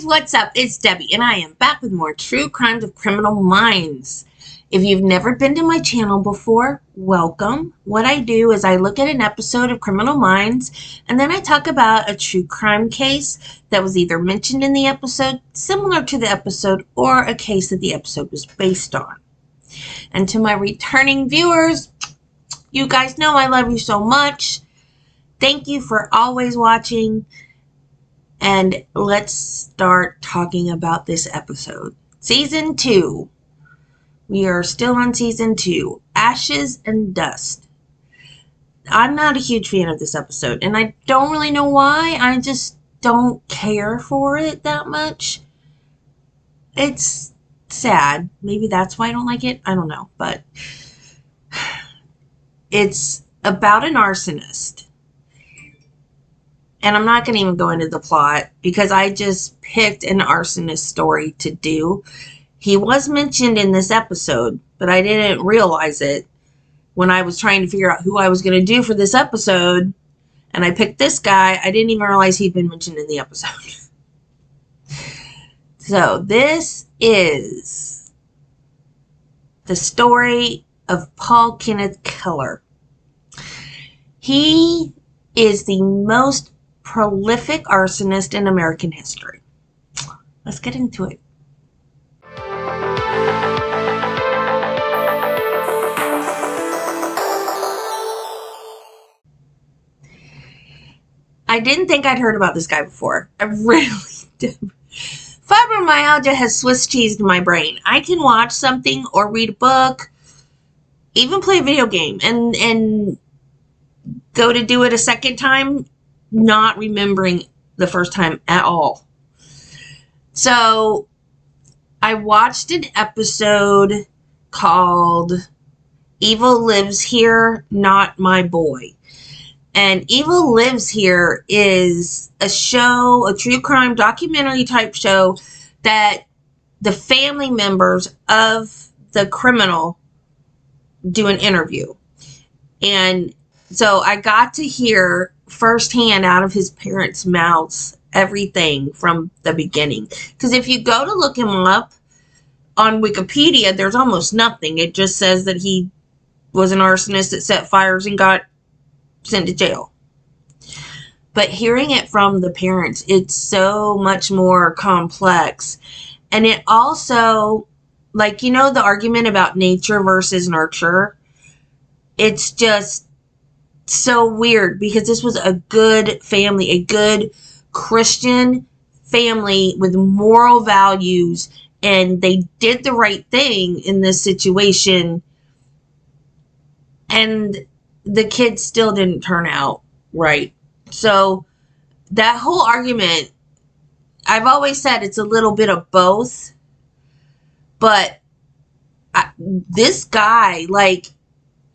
what's up? It's Debbie, and I am back with more True Crimes of Criminal Minds. If you've never been to my channel before, welcome. What I do is I look at an episode of Criminal Minds, and then I talk about a true crime case that was either mentioned in the episode, similar to the episode, or a case that the episode was based on. And to my returning viewers, you guys know I love you so much. Thank you for always watching. And let's start talking about this episode. Season 2. We are still on Season 2. Ashes and Dust. I'm not a huge fan of this episode. And I don't really know why. I just don't care for it that much. It's sad. Maybe that's why I don't like it. I don't know. But it's about an arsonist. And I'm not going to even go into the plot because I just picked an arsonist story to do. He was mentioned in this episode, but I didn't realize it when I was trying to figure out who I was going to do for this episode. And I picked this guy. I didn't even realize he'd been mentioned in the episode. So this is the story of Paul Kenneth Kellar. He is the most prolific arsonist in American history. Let's get into it. I didn't think I'd heard about this guy before. I really did. Fibromyalgia has Swiss cheesed my brain. I can watch something or read a book, even play a video game, and go to do it a second time, not remembering the first time at all. So I watched an episode called Evil Lives Here, Not My Boy. And Evil Lives Here is a show, a true crime documentary type show that the family members of the criminal do an interview. And so I got to hear firsthand out of his parents' mouths everything from the beginning. Because if you go to look him up on Wikipedia, there's almost nothing. It just says that he was an arsonist that set fires and got sent to jail. But hearing it from the parents, it's so much more complex. And it also, like, you know, the argument about nature versus nurture, it's just so weird because this was a good family, a good Christian family with moral values, and they did the right thing in this situation, and the kids still didn't turn out right. So that whole argument, I've always said it's a little bit of both, but this guy, like,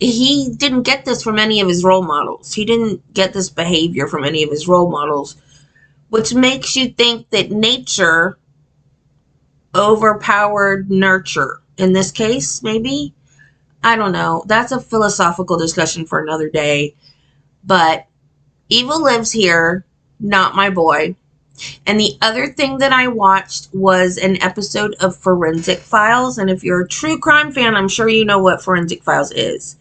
he didn't get this from any of his role models. He didn't get this behavior from any of his role models, which makes you think that nature overpowered nurture. In this case, maybe? I don't know. That's a philosophical discussion for another day. But Evil Lives Here, Not My Boy. And the other thing that I watched was an episode of Forensic Files. And if you're a true crime fan, I'm sure you know what Forensic Files is.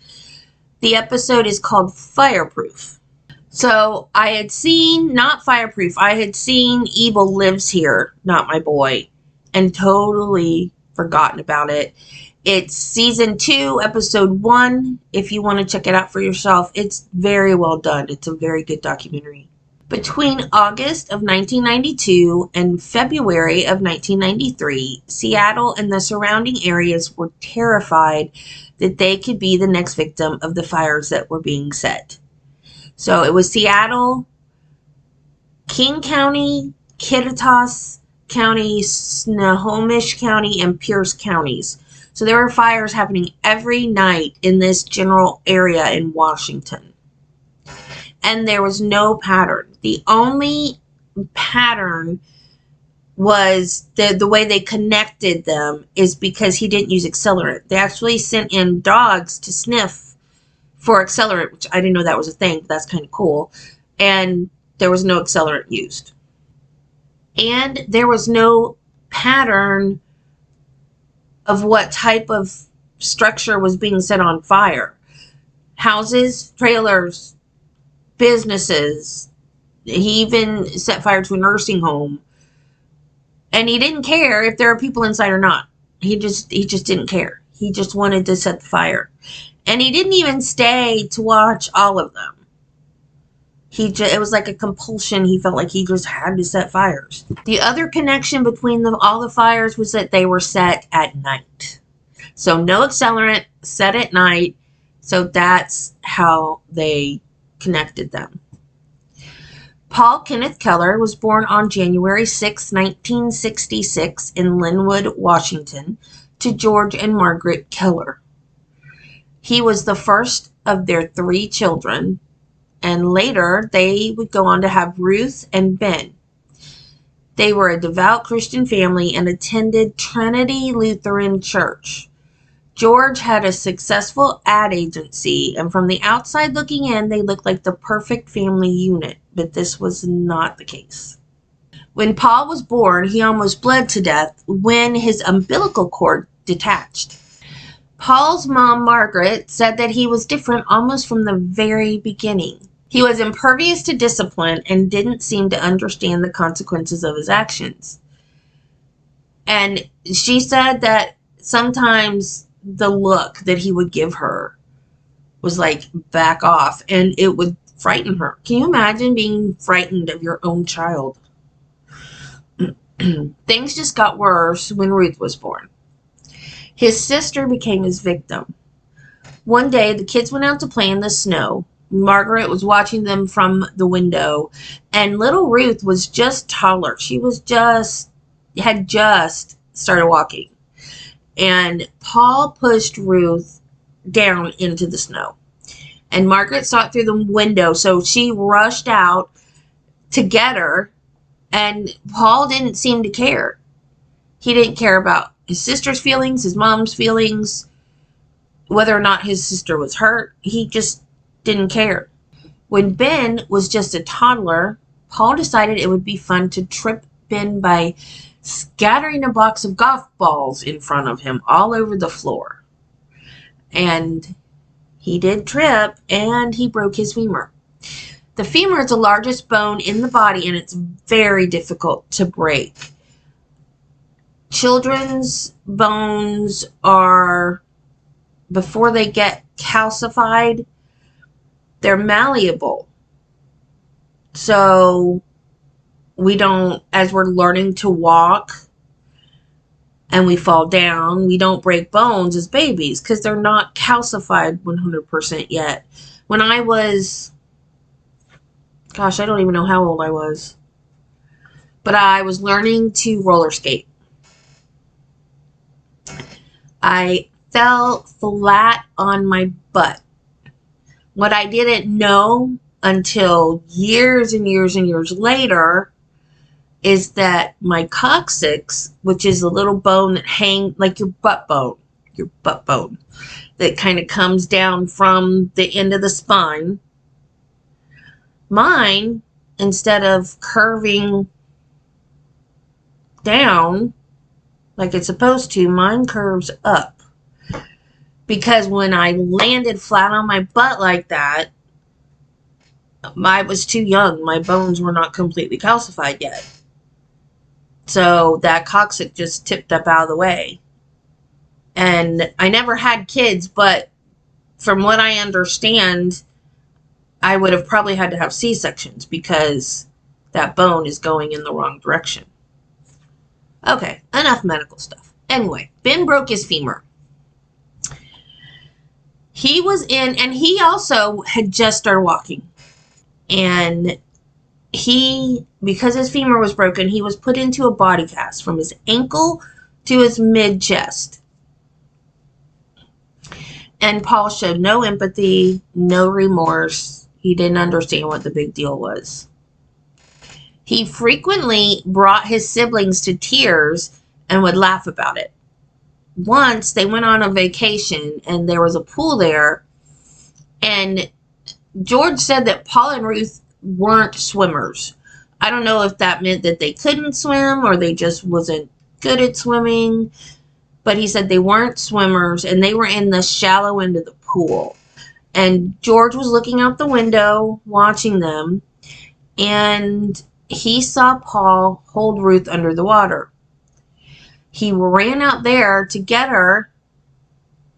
The episode is called Fireproof. So I had seen, not Fireproof, I had seen Evil Lives Here, Not My Boy, and totally forgotten about it. It's Season 2, Episode 1. If you want to check it out for yourself, it's very well done. It's a very good documentary. Between August of 1992 and February of 1993, Seattle and the surrounding areas were terrified that they could be the next victim of the fires that were being set. So it was Seattle, King County, Kittitas County, Snohomish County, and Pierce counties. So there were fires happening every night in this general area in Washington. And there was no pattern. The only pattern was the way they connected them is because he didn't use accelerant. They actually sent in dogs to sniff for accelerant, which I didn't know that was a thing, but that's kind of cool. And there was no accelerant used. And there was no pattern of what type of structure was being set on fire. Houses, trailers, businesses. He even set fire to a nursing home. And he didn't care if there are people inside or not. He just didn't care. He just wanted to set the fire. And he didn't even stay to watch all of them. It was like a compulsion. He felt like he just had to set fires. The other connection between all the fires was that they were set at night. So no accelerant, set at night. So that's how they connected them. Paul Kenneth Kellar was born on January 6, 1966 in Linwood, Washington, to George and Margaret Kellar. He was the first of their 3 children, and later they would go on to have Ruth and Ben. They were a devout Christian family and attended Trinity Lutheran Church. George had a successful ad agency, and from the outside looking in, they looked like the perfect family unit, but this was not the case. When Paul was born, he almost bled to death when his umbilical cord detached. Paul's mom, Margaret, said that he was different almost from the very beginning. He was impervious to discipline and didn't seem to understand the consequences of his actions. And she said that sometimes the look that he would give her was like, back off, and it would frighten her. Can you imagine being frightened of your own child? Things just got worse when Ruth was born. His sister became his victim. One day, the kids went out to play in the snow. Margaret was watching them from the window, and little Ruth was just taller. She had just started walking. And Paul pushed Ruth down into the snow. And Margaret saw it through the window, so she rushed out to get her, and Paul didn't seem to care. He didn't care about his sister's feelings, his mom's feelings, whether or not his sister was hurt. He just didn't care. When Ben was just a toddler, Paul decided it would be fun to trip Ben by scattering a box of golf balls in front of him all over the floor. And he did trip, and he broke his femur. The femur is the largest bone in the body, and it's very difficult to break. Children's bones are, before they get calcified, they're malleable. So we don't, as we're learning to walk and we fall down, we don't break bones as babies because they're not calcified 100% yet. When I was, gosh, I don't even know how old I was, but I was learning to roller skate. I fell flat on my butt. What I didn't know until years and years and years later is that my coccyx, which is a little bone that hangs like your butt bone, that kind of comes down from the end of the spine, mine, instead of curving down like it's supposed to, mine curves up. Because when I landed flat on my butt like that, I was too young. My bones were not completely calcified yet. So that coccyx just tipped up out of the way. And I never had kids, but from what I understand, I would have probably had to have C-sections because that bone is going in the wrong direction. Okay, enough medical stuff. Anyway, Ben broke his femur. He was in, and he also had just started walking. And he, because his femur was broken, he was put into a body cast from his ankle to his mid-chest. And Paul showed no empathy, no remorse. He didn't understand what the big deal was. He frequently brought his siblings to tears and would laugh about it. Once they went on a vacation and there was a pool there, and George said that Paul and Ruth weren't swimmers. I don't know if that meant that they couldn't swim or they just wasn't good at swimming, but he said they weren't swimmers and they were in the shallow end of the pool. And George was looking out the window watching them, and he saw Paul hold Ruth under the water. He ran out there to get her,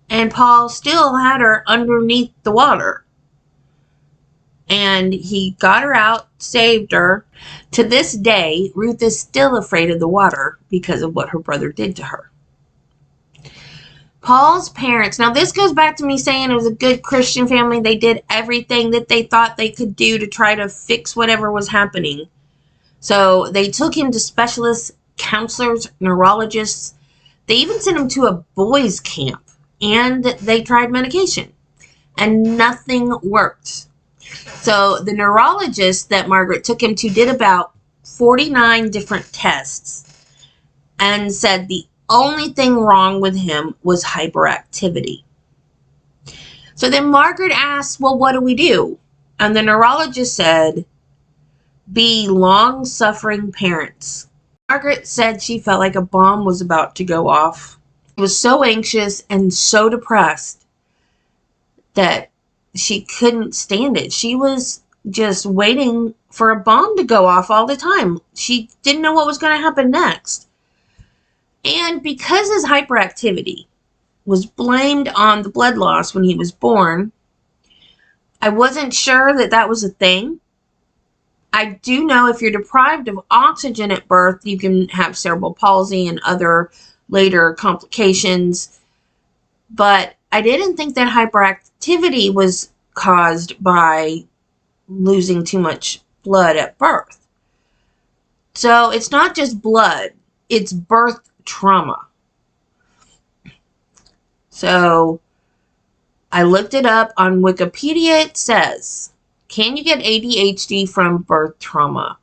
and Paul still had her underneath the water. And he got her out, saved her. To this day, Ruth is still afraid of the water because of what her brother did to her. Paul's parents, now this goes back to me saying it was a good Christian family. They did everything that they thought they could do to try to fix whatever was happening. So they took him to specialists, counselors, neurologists. They even sent him to a boys' camp, and they tried medication, and nothing worked. So the neurologist that Margaret took him to did about 49 different tests and said the only thing wrong with him was hyperactivity. So then Margaret asked, well, what do we do? And the neurologist said, be long-suffering parents. Margaret said she felt like a bomb was about to go off. She was so anxious and so depressed that she couldn't stand it. She was just waiting for a bomb to go off all the time. She didn't know what was going to happen next. And because his hyperactivity was blamed on the blood loss when he was born, I wasn't sure that that was a thing. I do know if you're deprived of oxygen at birth, you can have cerebral palsy and other later complications. But I didn't think that hyperactivity was caused by losing too much blood at birth. So it's not just blood, it's birth trauma. So I looked it up on Wikipedia. It says, can you get ADHD from birth trauma?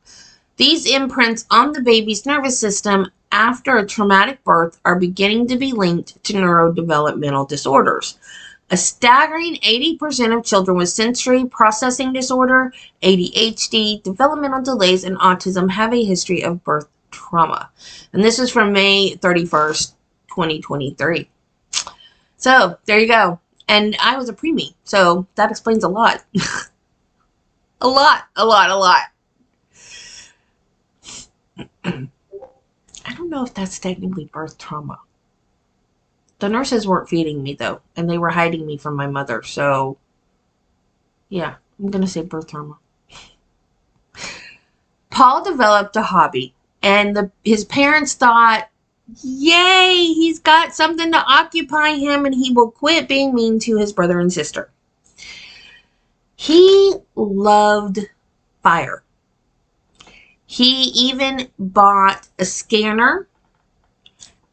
These imprints on the baby's nervous system after a traumatic birth are beginning to be linked to neurodevelopmental disorders. A staggering 80% of children with sensory processing disorder, ADHD, developmental delays, and autism have a history of birth trauma. And this is from May 31st, 2023. So there you go. And I was a preemie, so that explains a lot. A lot. I don't know if that's technically birth trauma. The nurses weren't feeding me, though, and they were hiding me from my mother. So, yeah, I'm going to say birth trauma. Paul developed a hobby, and his parents thought, yay, he's got something to occupy him, and he will quit being mean to his brother and sister. He loved fire. He even bought a scanner,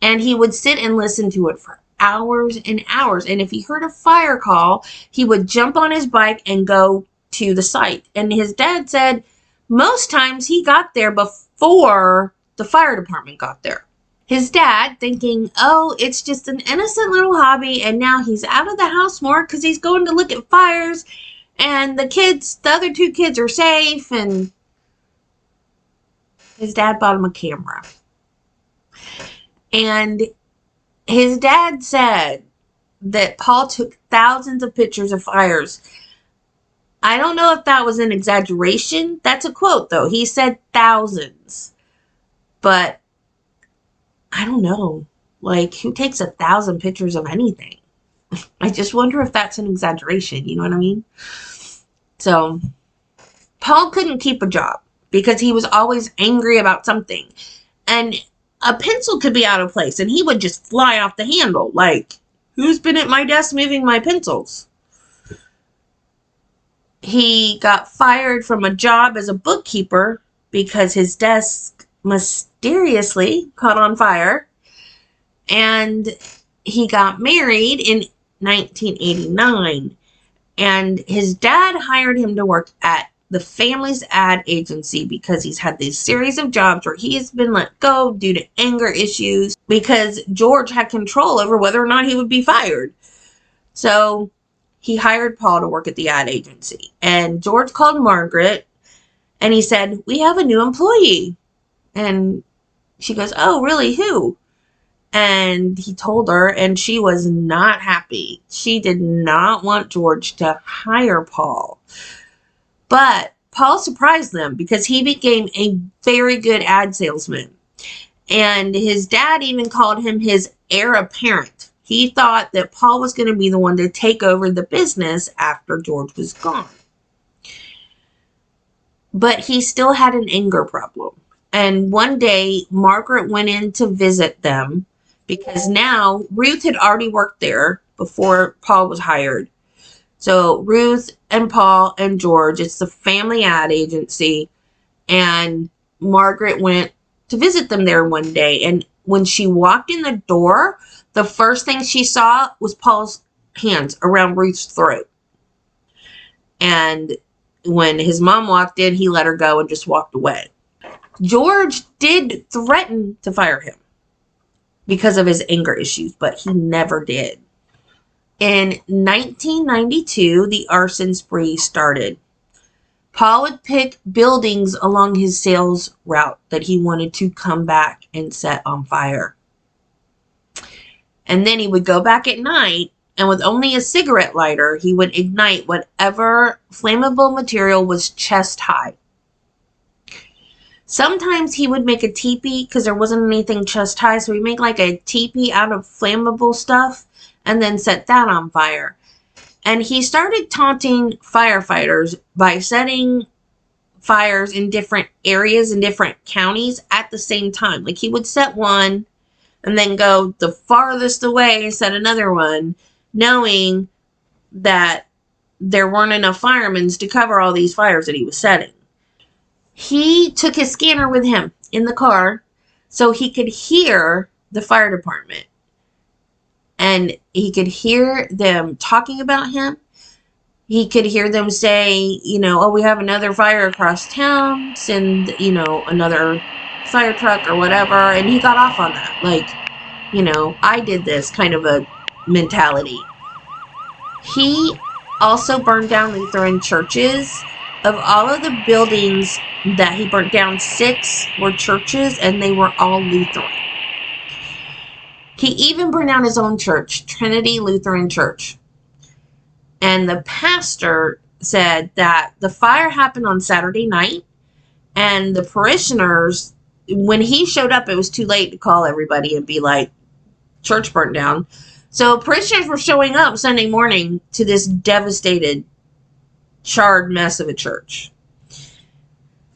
and he would sit and listen to it for hours and hours. And if he heard a fire call, he would jump on his bike and go to the site. And his dad said most times he got there before the fire department got there. His dad, thinking, oh, it's just an innocent little hobby, and now he's out of the house more because he's going to look at fires, and the other two kids are safe, and his dad bought him a camera. And his dad said that Paul took thousands of pictures of fires. I don't know if that was an exaggeration. That's a quote, though. He said thousands. But I don't know. Like, who takes 1,000 pictures of anything? I just wonder if that's an exaggeration. You know what I mean? So, Paul couldn't keep a job because he was always angry about something. And a pencil could be out of place, and he would just fly off the handle. Like, who's been at my desk moving my pencils? He got fired from a job as a bookkeeper because his desk mysteriously caught on fire. And he got married in 1989. And his dad hired him to work at the family's ad agency because he's had this series of jobs where he has been let go due to anger issues because George had control over whether or not he would be fired. So he hired Paul to work at the ad agency. And George called Margaret And he said, "We have a new employee." And she goes, "Oh, really? Who?" And he told her, and she was not happy. She did not want George to hire Paul. But Paul surprised them because he became a very good ad salesman. And his dad even called him his heir apparent. He thought that Paul was going to be the one to take over the business after George was gone. But he still had an anger problem. And one day, Margaret went in to visit them because now Ruth had already worked there before Paul was hired. So Ruth and Paul and George, it's the family ad agency. And Margaret went to visit them there one day. And when she walked in the door, the first thing she saw was Paul's hands around Ruth's throat. And when his mom walked in, he let her go and just walked away. George did threaten to fire him because of his anger issues, but he never did. In 1992, the arson spree started. Paul would pick buildings along his sales route that he wanted to come back and set on fire. And then he would go back at night, and with only a cigarette lighter, he would ignite whatever flammable material was chest high. Sometimes he would make a teepee because there wasn't anything chest high, so he'd make like a teepee out of flammable stuff and then set that on fire. And he started taunting firefighters by setting fires in different areas in different counties at the same time. Like he would set one and then go the farthest away and set another one, knowing that there weren't enough firemen to cover all these fires that he was setting. He took his scanner with him in the car so he could hear the fire department. And he could hear them talking about him. He could hear them say, "Oh, we have another fire across town. Send, another fire truck or whatever." And he got off on that. Like, I did this kind of a mentality. He also burned down Lutheran churches. Of all of the buildings that he burnt down, 6 were churches, and they were all Lutheran. He even burned down his own church, Trinity Lutheran Church. And the pastor said that the fire happened on Saturday night, and the parishioners, when he showed up, it was too late to call everybody and be like, "Church burnt down." So parishioners were showing up Sunday morning to this devastated, charred mess of a church.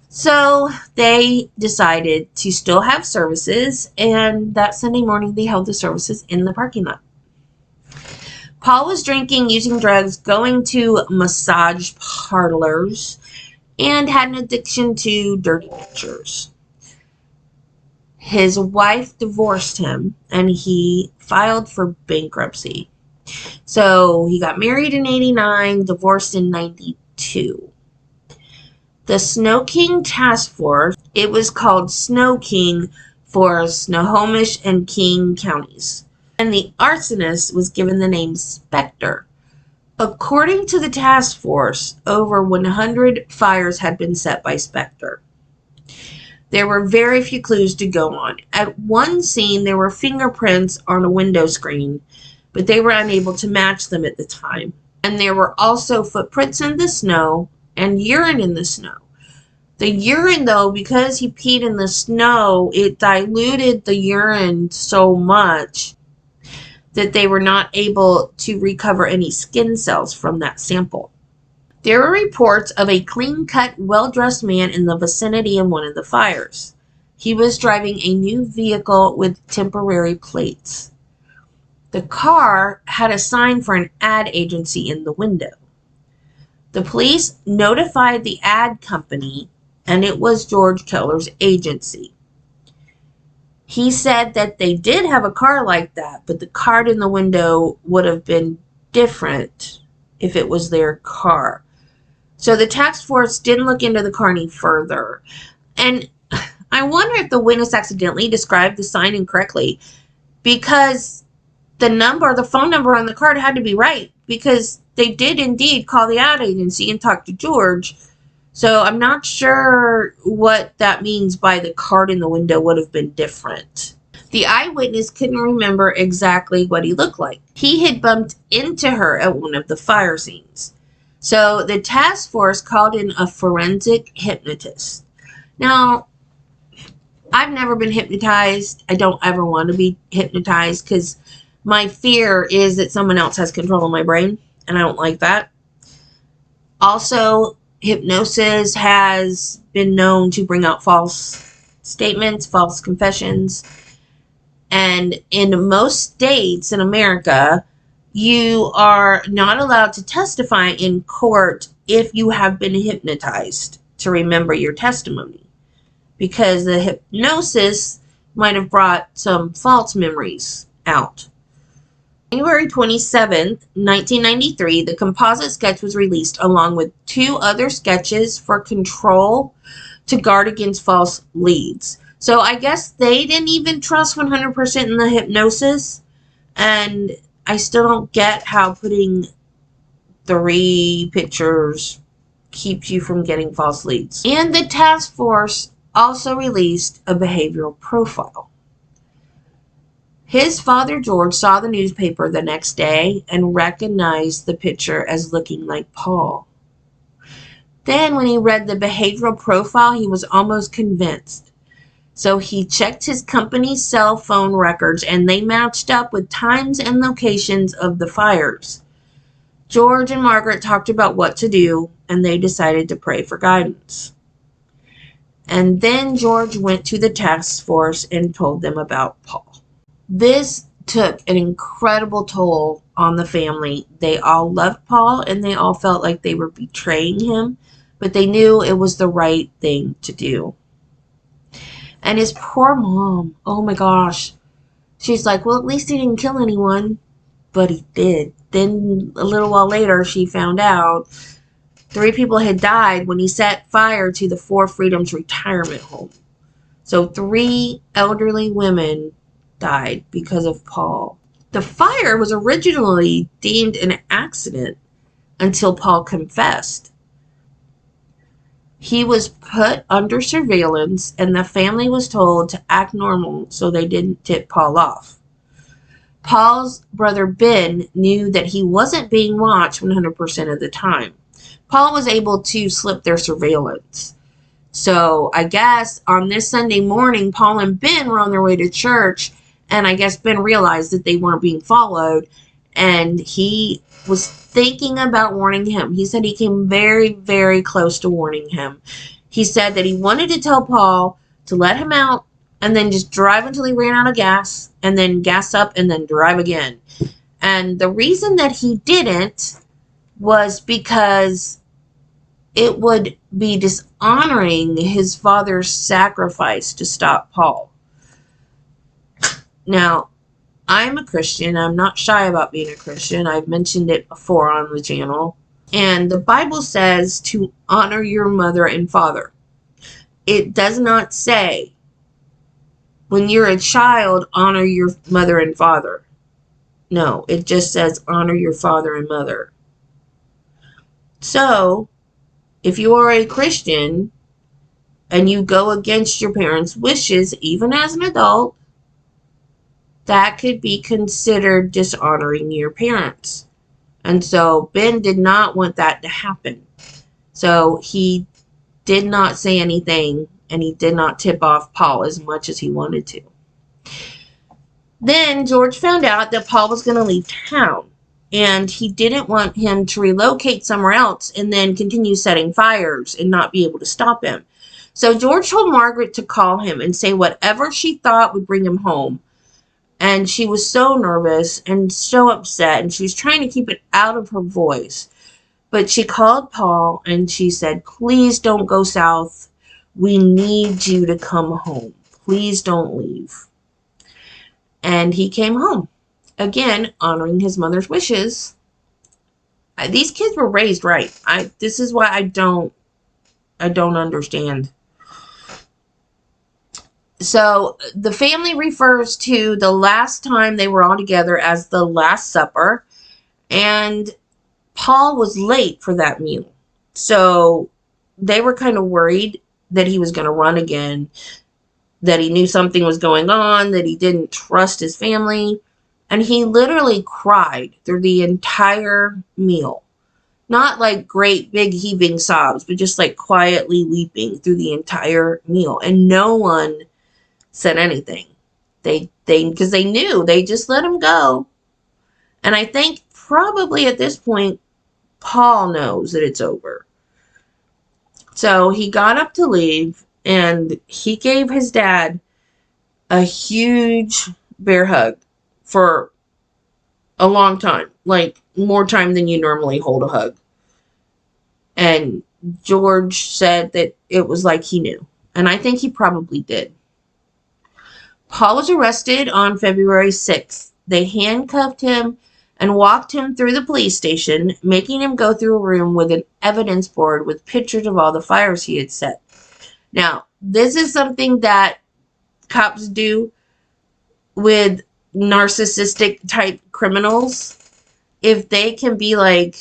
So they decided to still have services, and that Sunday morning they held the services in the parking lot. Paul was drinking, using drugs, going to massage parlors, and had an addiction to dirty pictures. His wife divorced him, and he filed for bankruptcy. So he got married in 89, divorced in 92. The Snow King Task Force, it was called Snow King for Snohomish and King counties. And the arsonist was given the name Spectre. According to the task force, over 100 fires had been set by Spectre. There were very few clues to go on. At one scene, there were fingerprints on a window screen, but they were unable to match them at the time. And there were also footprints in the snow and urine in the snow. The urine, though, because he peed in the snow, it diluted the urine so much that they were not able to recover any skin cells from that sample. There were reports of a clean-cut, well-dressed man in the vicinity of one of the fires. He was driving a new vehicle with temporary plates. The car had a sign for an ad agency in the window. The police notified the ad company, and it was George Kellar's agency. He said that they did have a car like that, but the card in the window would have been different if it was their car. So the task force didn't look into the car any further. And I wonder if the witness accidentally described the sign incorrectly, because the phone number on the card had to be right, because they did indeed call the ad agency and talk to George, So I'm not sure what that means by the card in the window would have been different. The eyewitness couldn't remember exactly what he looked like. He had bumped into her at one of the fire scenes. So the task force called in a forensic hypnotist. Now, I've never been hypnotized. I don't ever want to be hypnotized because my fear is that someone else has control of my brain, and I don't like that. Also, hypnosis has been known to bring out false statements, false confessions. And in most states in America, you are not allowed to testify in court if you have been hypnotized to remember your testimony, because the hypnosis might have brought some false memories out. January 27th, 1993, the composite sketch was released along with 2 other sketches for control to guard against false leads. So I guess they didn't even trust 100% in the hypnosis, and I still don't get how putting 3 pictures keeps you from getting false leads. And the task force also released a behavioral profile. His father, George, saw the newspaper the next day and recognized the picture as looking like Paul. Then when he read the behavioral profile, he was almost convinced. So he checked his company's cell phone records, and they matched up with times and locations of the fires. George and Margaret talked about what to do, and they decided to pray for guidance. And then George went to the task force and told them about Paul. This took an incredible toll on the family. They all loved Paul, and they all felt like they were betraying him, but they knew it was the right thing to do. And his poor mom, oh my gosh. She's like, well, at least he didn't kill anyone. But he did. Then a little while later, she found out 3 people had died when he set fire to the 4 Freedoms retirement home. So 3 elderly women died because of Paul. The fire was originally deemed an accident until Paul confessed. He was put under surveillance, and the family was told to act normal so they didn't tip Paul off. Paul's brother Ben knew that he wasn't being watched 100% of the time. Paul was able to slip their surveillance. So I guess on this Sunday morning, Paul and Ben were on their way to church, and I guess Ben realized that they weren't being followed, and he was thinking about warning him. He said he came very, very close to warning him. He said that he wanted to tell Paul to let him out and then just drive until he ran out of gas, and then gas up and then drive again. And the reason that he didn't was because it would be dishonoring his father's sacrifice to stop Paul. Now, I'm a Christian. I'm not shy about being a Christian. I've mentioned it before on the channel. And the Bible says to honor your mother and father. It does not say, when you're a child, honor your mother and father. No, it just says honor your father and mother. So, if you are a Christian and you go against your parents' wishes, even as an adult, that could be considered dishonoring your parents. And so Ben did not want that to happen. So he did not say anything, and he did not tip off Paul as much as he wanted to. Then George found out that Paul was going to leave town, and he didn't want him to relocate somewhere else and then continue setting fires and not be able to stop him. So George told Margaret to call him and say whatever she thought would bring him home. And she was so nervous and so upset, and she was trying to keep it out of her voice. But she called Paul and she said, please don't go south. We need you to come home. Please don't leave. And he came home. Again, honoring his mother's wishes. These kids were raised right. This is why I don't understand. So the family refers to the last time they were all together as the Last Supper, and Paul was late for that meal. So they were kind of worried that he was going to run again, that he knew something was going on, that he didn't trust his family. And he literally cried through the entire meal. Not like great big heaving sobs, but just like quietly weeping through the entire meal. And no one said anything. Because they knew, they just let him go. And I think probably at this point, Paul knows that it's over. So he got up to leave, and he gave his dad a huge bear hug for a long time, like more time than you normally hold a hug. And George said that it was like he knew. And I think he probably did. Paul was arrested on February 6th. They handcuffed him and walked him through the police station, making him go through a room with an evidence board with pictures of all the fires he had set. Now, this is something that cops do with narcissistic type criminals. If they can be like,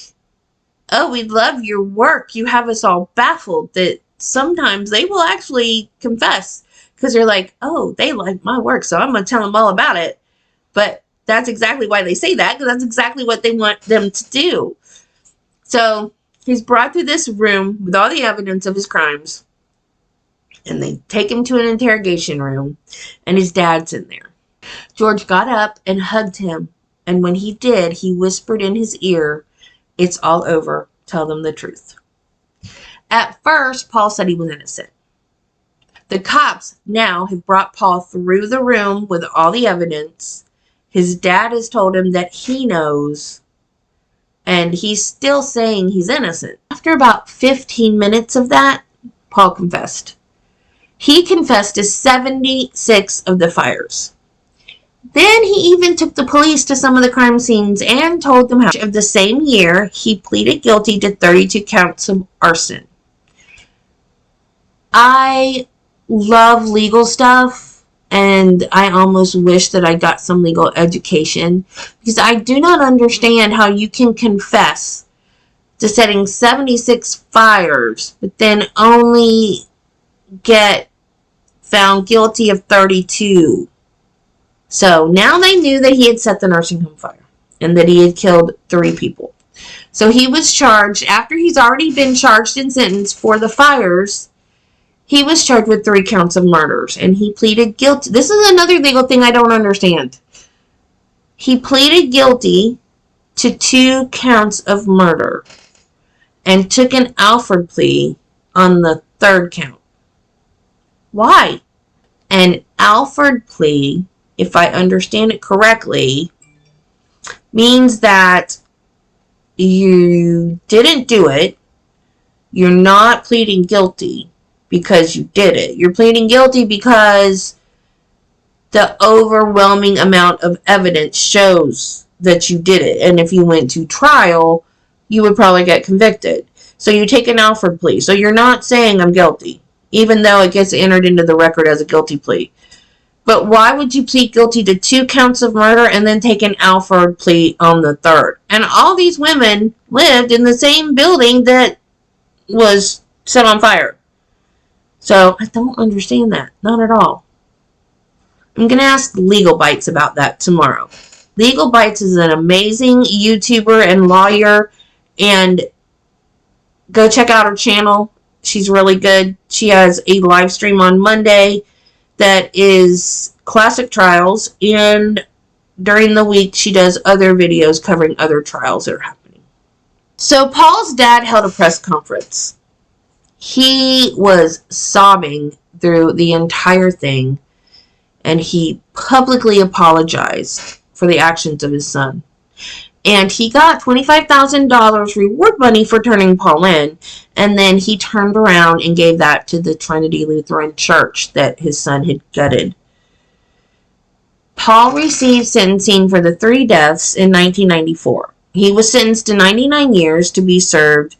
oh, we love your work, you have us all baffled, that sometimes they will actually confess because they're like, oh, they like my work, so I'm going to tell them all about it. But that's exactly why they say that, because that's exactly what they want them to do. So he's brought through this room with all the evidence of his crimes, and they take him to an interrogation room, and his dad's in there. George got up and hugged him, and when he did, he whispered in his ear, "It's all over. Tell them the truth." At first, Paul said he was innocent. The cops now have brought Paul through the room with all the evidence. His dad has told him that he knows, and he's still saying he's innocent. After about 15 minutes of that, Paul confessed. He confessed to 76 of the fires. Then he even took the police to some of the crime scenes and told them how. Of the same year, he pleaded guilty to 32 counts of arson. I love legal stuff, and I almost wish that I got some legal education, because I do not understand how you can confess to setting 76 fires, but then only get found guilty of 32. So now they knew that he had set the nursing home fire and that he had killed 3 people. So he was charged, after he's already been charged and sentenced for the fires, he was charged with 3 counts of murders, and he pleaded guilty. This is another legal thing I don't understand. He pleaded guilty to 2 counts of murder and took an Alford plea on the 3rd count. Why? An Alford plea, if I understand it correctly, means that you didn't do it. You're not pleading guilty because you did it. You're pleading guilty because the overwhelming amount of evidence shows that you did it. And if you went to trial, you would probably get convicted. So you take an Alford plea. So you're not saying I'm guilty, even though it gets entered into the record as a guilty plea. But why would you plead guilty to 2 counts of murder and then take an Alford plea on the 3rd? And all these women lived in the same building that was set on fire. So I don't understand that. Not at all. I'm going to ask Legal Bites about that tomorrow. Legal Bites is an amazing YouTuber and lawyer, and go check out her channel. She's really good. She has a live stream on Monday that is classic trials, and during the week she does other videos covering other trials that are happening. So Paul's dad held a press conference. He was sobbing through the entire thing, and he publicly apologized for the actions of his son. And he got $25,000 reward money for turning Paul in, and then he turned around and gave that to the Trinity Lutheran Church that his son had gutted. Paul received sentencing for the 3 deaths in 1994. He was sentenced to 99 years to be served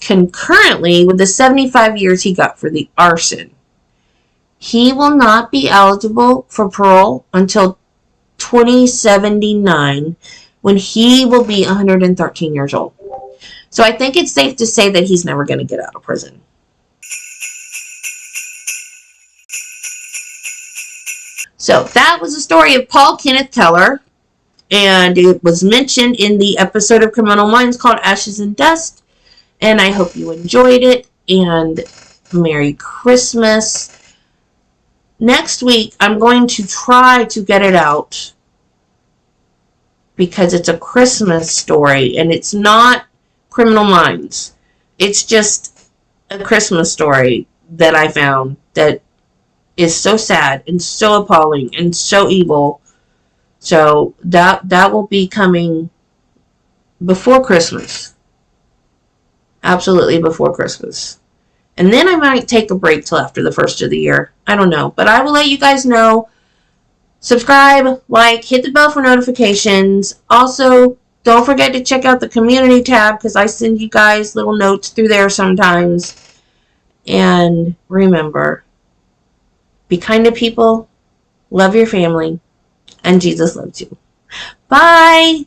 concurrently with the 75 years he got for the arson. He will not be eligible for parole until 2079, when he will be 113 years old. So I think it's safe to say that he's never going to get out of prison. So that was the story of Paul Kenneth Kellar, and it was mentioned in the episode of Criminal Minds called Ashes and Dust, and I hope you enjoyed it, and Merry Christmas. Next week, I'm going to try to get it out because it's a Christmas story, and it's not Criminal Minds. It's just a Christmas story that I found that is so sad and so appalling and so evil. So that will be coming before Christmas. Absolutely before Christmas. And then I might take a break till after the first of the year. I don't know. But I will let you guys know. Subscribe, like, hit the bell for notifications. Also, don't forget to check out the community tab because I send you guys little notes through there sometimes. And remember, be kind to people, love your family, and Jesus loves you. Bye!